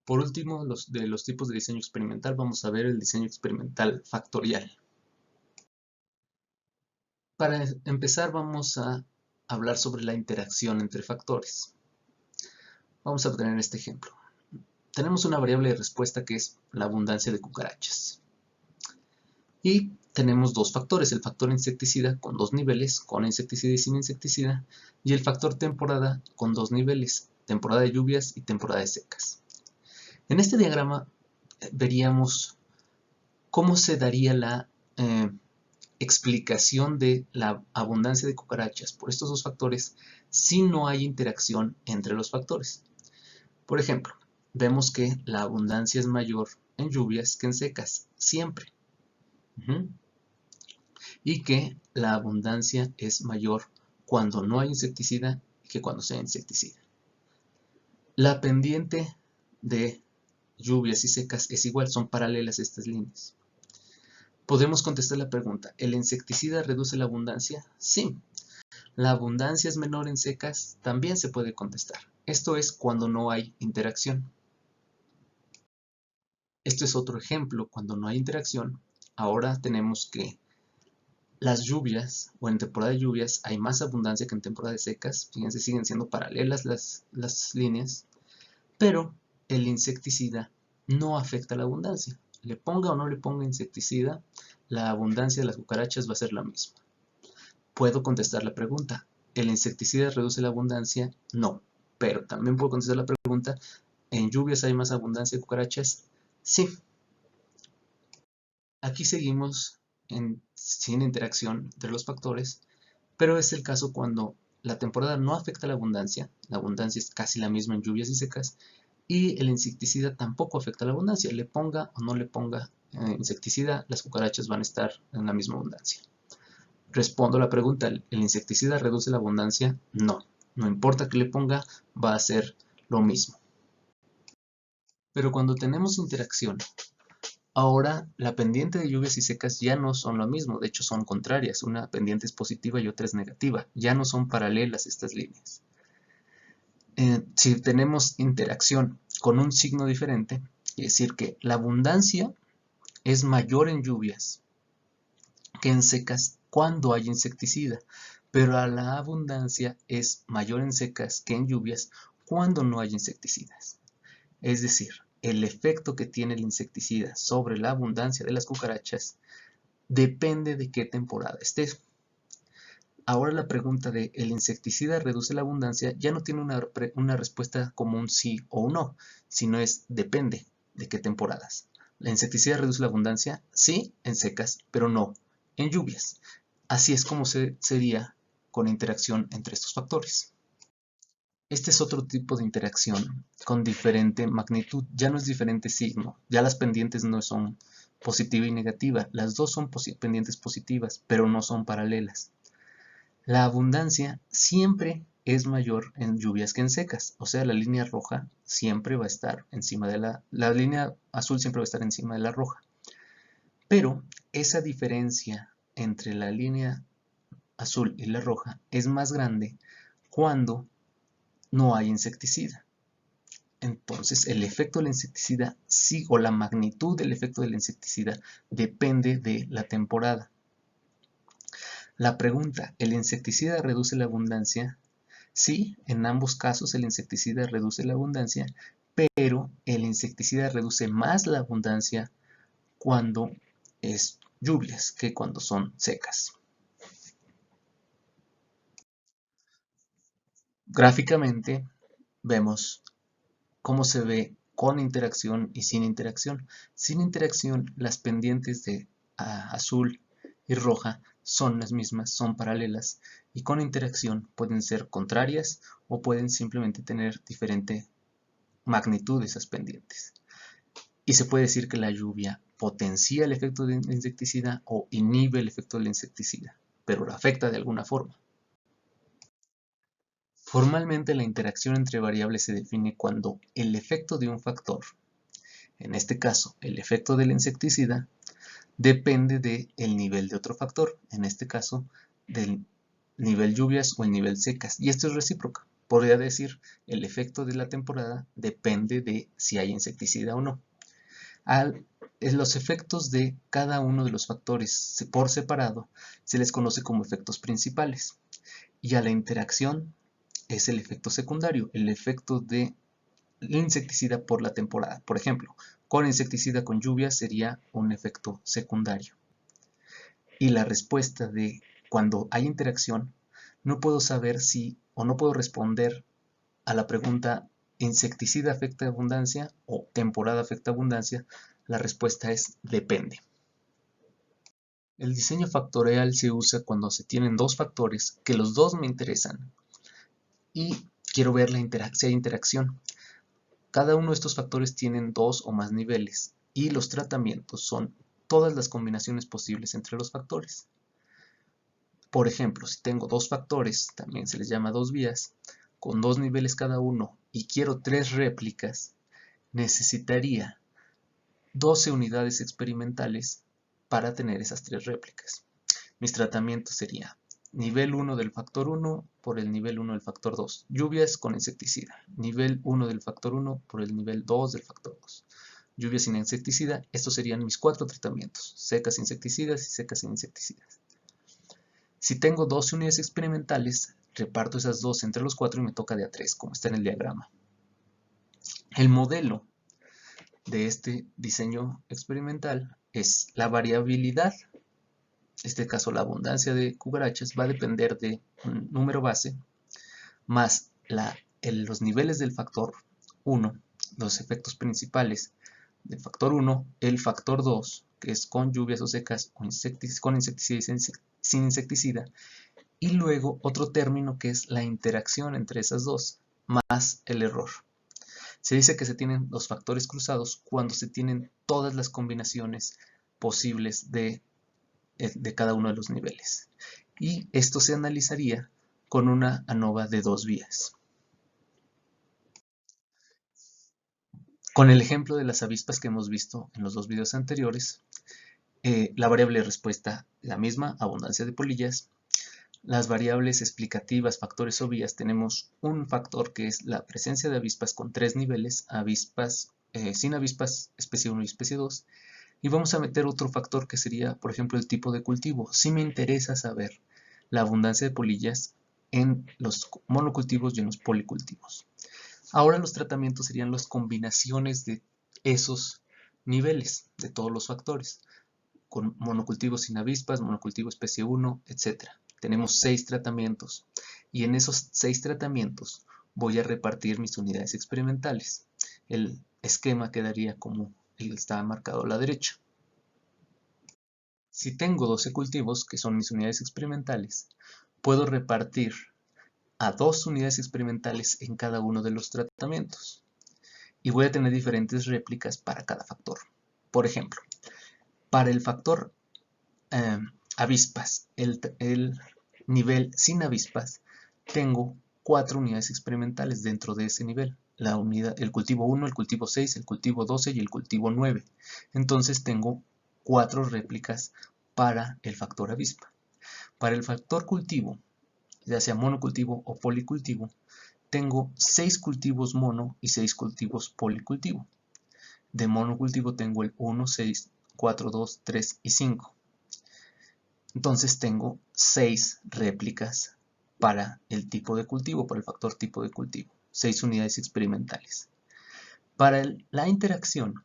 Por último, de los tipos de diseño experimental, vamos a ver el diseño experimental factorial. Para empezar, vamos a hablar sobre la interacción entre factores. Vamos a obtener este ejemplo. Tenemos una variable de respuesta que es la abundancia de cucarachas. Y tenemos dos factores, el factor insecticida con dos niveles, con insecticida y sin insecticida, y el factor temporada con dos niveles, temporada de lluvias y temporada de secas. En este diagrama veríamos cómo se daría la explicación de la abundancia de cucarachas por estos dos factores si no hay interacción entre los factores. Por ejemplo, vemos que la abundancia es mayor en lluvias que en secas, siempre. Y que la abundancia es mayor cuando no hay insecticida que cuando se hay insecticida. La pendiente de lluvias y secas es igual, son paralelas estas líneas. Podemos contestar la pregunta, ¿el insecticida reduce la abundancia? Sí. ¿La abundancia es menor en secas? También se puede contestar. Esto es cuando no hay interacción. Esto es otro ejemplo, cuando no hay interacción. Ahora tenemos que las lluvias, o en temporada de lluvias, hay más abundancia que en temporada de secas. Fíjense, siguen siendo paralelas las líneas. Pero el insecticida no afecta la abundancia. Le ponga o no le ponga insecticida, la abundancia de las cucarachas va a ser la misma. Puedo contestar la pregunta, ¿el insecticida reduce la abundancia? No. Pero también puedo contestar la pregunta, ¿en lluvias hay más abundancia de cucarachas? Sí. Aquí seguimos sin interacción entre los factores, pero es el caso cuando la temporada no afecta la abundancia es casi la misma en lluvias y secas, y el insecticida tampoco afecta la abundancia. Le ponga o no le ponga insecticida, las cucarachas van a estar en la misma abundancia. Respondo a la pregunta, ¿el insecticida reduce la abundancia? No. No importa que le ponga, va a ser lo mismo. Pero cuando tenemos interacción, ahora la pendiente de lluvias y secas ya no son lo mismo, de hecho son contrarias. Una pendiente es positiva y otra es negativa. Ya no son paralelas estas líneas. Si tenemos interacción con un signo diferente, quiere decir que la abundancia es mayor en lluvias que en secas cuando hay insecticida, pero la abundancia es mayor en secas que en lluvias cuando no hay insecticidas. Es decir, el efecto que tiene el insecticida sobre la abundancia de las cucarachas depende de qué temporada estés. Ahora la pregunta de ¿el insecticida reduce la abundancia? Ya no tiene una respuesta como un sí o un no, sino es depende de qué temporadas. ¿La insecticida reduce la abundancia? Sí, en secas, pero no en lluvias. Así es como sería con interacción entre estos factores. Este es otro tipo de interacción con diferente magnitud, ya no es diferente signo, ya las pendientes no son positiva y negativa, las dos son pendientes positivas, pero no son paralelas. La abundancia siempre es mayor en lluvias que en secas, o sea, la línea roja siempre va a estar encima de la línea azul siempre va a estar encima de la roja. Pero esa diferencia entre la línea azul y la roja es más grande cuando no hay insecticida. Entonces, el efecto del insecticida, sí, o la magnitud del efecto del insecticida, depende de la temporada. La pregunta, ¿el insecticida reduce la abundancia? Sí, en ambos casos el insecticida reduce la abundancia, pero el insecticida reduce más la abundancia cuando es lluvias que cuando son secas. Gráficamente vemos cómo se ve con interacción y sin interacción. Sin interacción, las pendientes de azul y roja son las mismas, son paralelas, y con interacción pueden ser contrarias o pueden simplemente tener diferente magnitud de esas pendientes. Y se puede decir que la lluvia potencia el efecto del insecticida o inhibe el efecto del insecticida, pero lo afecta de alguna forma. Formalmente, la interacción entre variables se define cuando el efecto de un factor, en este caso el efecto del insecticida, depende del nivel de otro factor, en este caso del nivel lluvias o el nivel secas, y esto es recíproco. Podría decir, el efecto de la temporada depende de si hay insecticida o no. Los efectos de cada uno de los factores por separado se les conoce como efectos principales. Y a la interacción es el efecto secundario, el efecto de insecticida por la temporada. Por ejemplo, con insecticida con lluvia sería un efecto secundario. Y la respuesta de cuando hay interacción, no puedo saber si o no puedo responder a la pregunta ¿insecticida afecta abundancia o temporada afecta abundancia? La respuesta es depende. El diseño factorial se usa cuando se tienen dos factores que los dos me interesan y quiero ver si hay interacción. Cada uno de estos factores tienen dos o más niveles y los tratamientos son todas las combinaciones posibles entre los factores. Por ejemplo, si tengo dos factores, también se les llama dos vías, con dos niveles cada uno y quiero tres réplicas, necesitaría 12 unidades experimentales para tener esas tres réplicas. Mis tratamientos serían nivel 1 del factor 1 por el nivel 1 del factor 2. Lluvias con insecticida. Nivel 1 del factor 1 por el nivel 2 del factor 2. Lluvias sin insecticida. Estos serían mis 4 tratamientos. Secas insecticidas y secas sin insecticidas. Si tengo 12 unidades experimentales, reparto esas 2 entre los 4 y me toca de a 3, como está en el diagrama. El modelo de este diseño experimental es la variabilidad. En este caso, la abundancia de cucarachas va a depender de un número base más los niveles del factor 1, los efectos principales del factor 1, el factor 2, que es con lluvias o secas, con insecticida y sin insecticida, y luego otro término que es la interacción entre esas dos, más el error. Se dice que se tienen los factores cruzados cuando se tienen todas las combinaciones posibles de cada uno de los niveles. Y esto se analizaría con una ANOVA de dos vías. Con el ejemplo de las avispas que hemos visto en los dos videos anteriores, la variable de respuesta la misma, abundancia de polillas. Las variables explicativas, factores o vías, tenemos un factor que es la presencia de avispas con tres niveles, avispas, sin avispas, especie 1 y especie 2. Y vamos a meter otro factor que sería, por ejemplo, el tipo de cultivo. Si me interesa saber la abundancia de polillas en los monocultivos y en los policultivos. Ahora los tratamientos serían las combinaciones de esos niveles, de todos los factores, con monocultivos sin avispas, monocultivo especie 1, etc. Tenemos 6 tratamientos y en esos 6 tratamientos voy a repartir mis unidades experimentales. El esquema quedaría como está marcado a la derecha. Si tengo 12 cultivos, que son mis unidades experimentales, puedo repartir a 2 unidades experimentales en cada uno de los tratamientos. Y voy a tener diferentes réplicas para cada factor. Por ejemplo, para el factor avispas, el nivel sin avispas, tengo 4 unidades experimentales dentro de ese nivel. El cultivo 1, el cultivo 6, el cultivo 12 y el cultivo 9. Entonces tengo 4 réplicas para el factor avispa. Para el factor cultivo, ya sea monocultivo o policultivo, tengo 6 cultivos mono y 6 cultivos policultivo. De monocultivo tengo el 1, 6, 4, 2, 3 y 5. Entonces tengo 6 réplicas para el tipo de cultivo, para el factor tipo de cultivo. 6 unidades experimentales. Para la interacción,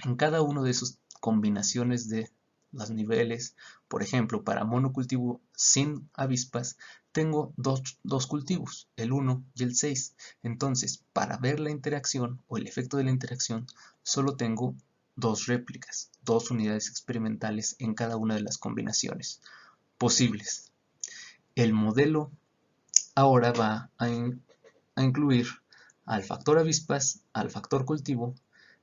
en cada uno de esas combinaciones de los niveles, por ejemplo, para monocultivo sin avispas, tengo dos cultivos, el 1 y el 6. Entonces, para ver la interacción o el efecto de la interacción, solo tengo 2 réplicas, 2 unidades experimentales en cada una de las combinaciones posibles. El modelo ahora va a incluir al factor avispas, al factor cultivo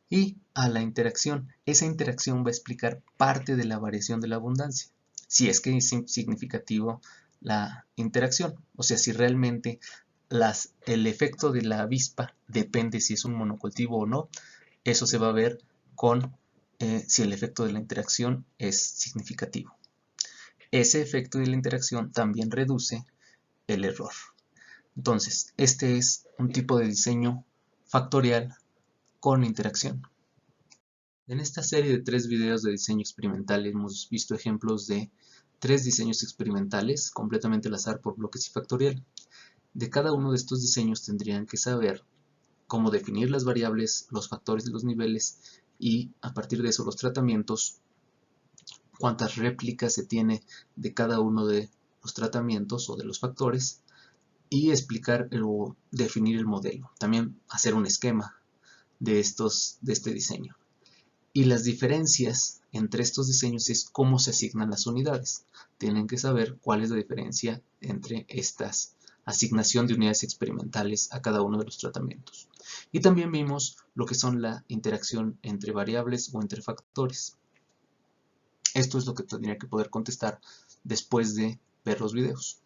y a la interacción. Esa interacción va a explicar parte de la variación de la abundancia, si es que es significativo la interacción, o sea, si realmente el efecto de la avispa depende si es un monocultivo o no. Eso se va a ver con si el efecto de la interacción es significativo. Ese efecto de la interacción también reduce el error. Entonces, este es un tipo de diseño factorial con interacción. En esta serie de 3 videos de diseño experimental hemos visto ejemplos de 3 diseños experimentales completamente al azar por bloques y factorial. De cada uno de estos diseños tendrían que saber cómo definir las variables, los factores de los niveles y a partir de eso los tratamientos, cuántas réplicas se tiene de cada uno de los tratamientos o de los factores y explicar o definir el modelo. También hacer un esquema de este diseño. Y las diferencias entre estos diseños es cómo se asignan las unidades. Tienen que saber cuál es la diferencia entre estas asignación de unidades experimentales a cada uno de los tratamientos. Y también vimos lo que son la interacción entre variables o entre factores. Esto es lo que tendría que poder contestar después de ver los videos.